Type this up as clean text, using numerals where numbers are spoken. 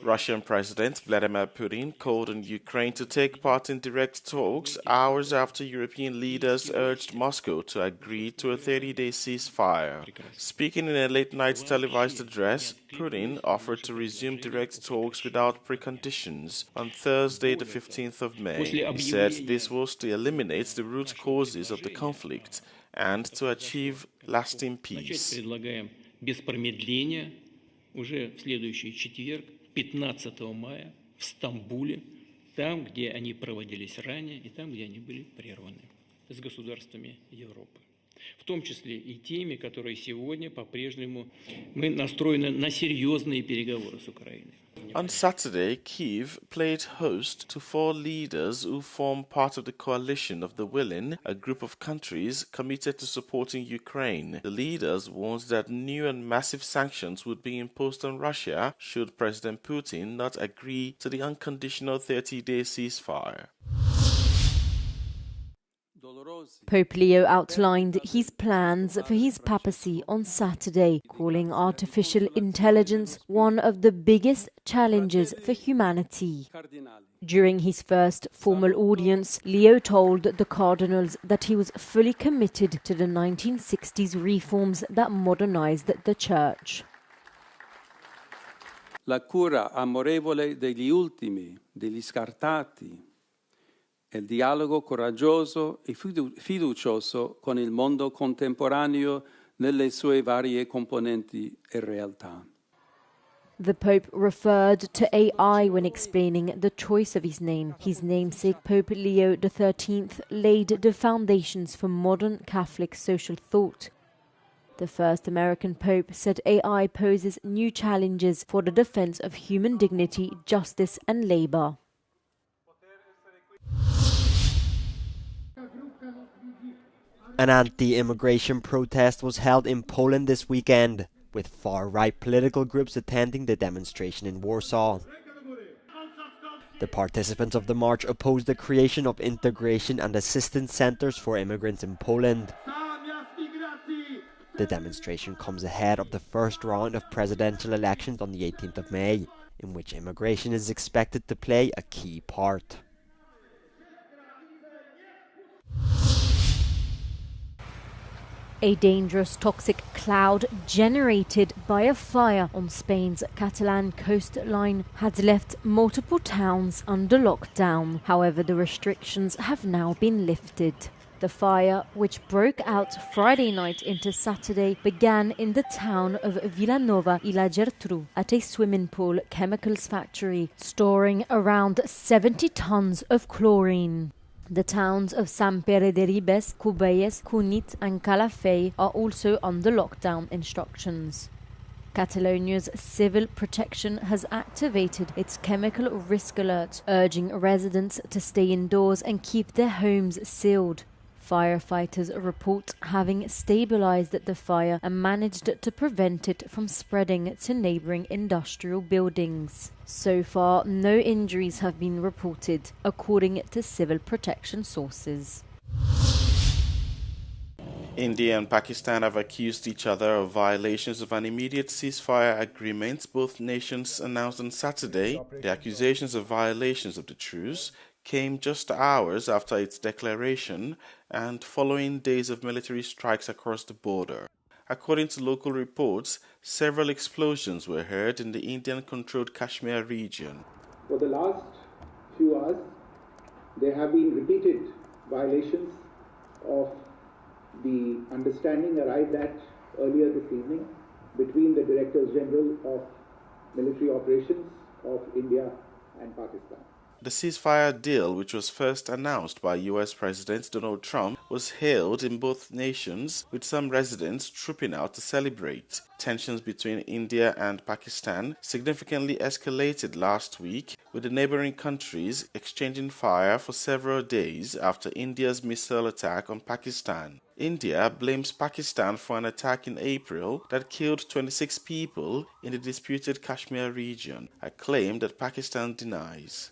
Russian President Vladimir Putin called on Ukraine to take part in direct talks hours after European leaders urged Moscow to agree to a 30-day ceasefire. Speaking in a late-night televised address, Putin offered to resume direct talks without preconditions on Thursday, the 15th of May. He said this was to eliminate the root causes of the conflict and to achieve lasting peace. Уже в следующий четверг, 15 мая, в Стамбуле, там, где они проводились ранее, и там, где они были прерваны, с государствами Европы. В том числе и теми, которые сегодня по-прежнему мы настроены на серьезные переговоры с Украиной. On Saturday, Kyiv played host to 4 leaders who form part of the coalition of the willing, a group of countries committed to supporting Ukraine. The leaders warned that new and massive sanctions would be imposed on Russia should President Putin not agree to the unconditional 30-day ceasefire. Pope Leo outlined his plans for his papacy on Saturday, calling artificial intelligence one of the biggest challenges for humanity. During his first formal audience, Leo told the cardinals that he was fully committed to the 1960s reforms that modernized the Church. La cura amorevole degli ultimi, degli scartati, e il dialogo coraggioso e fiducioso con il mondo contemporaneo nelle sue varie componenti e realtà. The Pope referred to AI when explaining the choice of his name. His namesake, Pope Leo XIII, laid the foundations for modern Catholic social thought. The first American Pope said AI poses new challenges for the defense of human dignity, justice and labor. An anti-immigration protest was held in Poland this weekend, with far-right political groups attending the demonstration in Warsaw. The participants of the march opposed the creation of integration and assistance centers for immigrants in Poland. The demonstration comes ahead of the first round of presidential elections on the 18th of May, in which immigration is expected to play a key part. A dangerous toxic cloud generated by a fire on Spain's Catalan coastline had left multiple towns under lockdown. However, the restrictions have now been lifted. The fire, which broke out Friday night into Saturday, began in the town of Vilanova i la Geltrú at a swimming pool chemicals factory, storing around 70 tons of chlorine. The towns of Sant Pere de Ribes, Cubelles, Cunit and Calafell are also under lockdown instructions. Catalonia's civil protection has activated its chemical risk alert, urging residents to stay indoors and keep their homes sealed. Firefighters report having stabilized the fire and managed to prevent it from spreading to neighboring industrial buildings. So far, no injuries have been reported, according to civil protection sources. India and Pakistan have accused each other of violations of an immediate ceasefire agreement both nations announced on Saturday. The accusations of violations of the truce came just hours after its declaration and following days of military strikes across the border. According to local reports, several explosions were heard in the Indian-controlled Kashmir region. For the last few hours, there have been repeated violations of the understanding arrived at earlier this evening between the Directors General of Military Operations of India and Pakistan. The ceasefire deal, which was first announced by US President Donald Trump, was hailed in both nations, with some residents trooping out to celebrate. Tensions between India and Pakistan significantly escalated last week, with the neighboring countries exchanging fire for several days after India's missile attack on Pakistan. India blames Pakistan for an attack in April that killed 26 people in the disputed Kashmir region, a claim that Pakistan denies.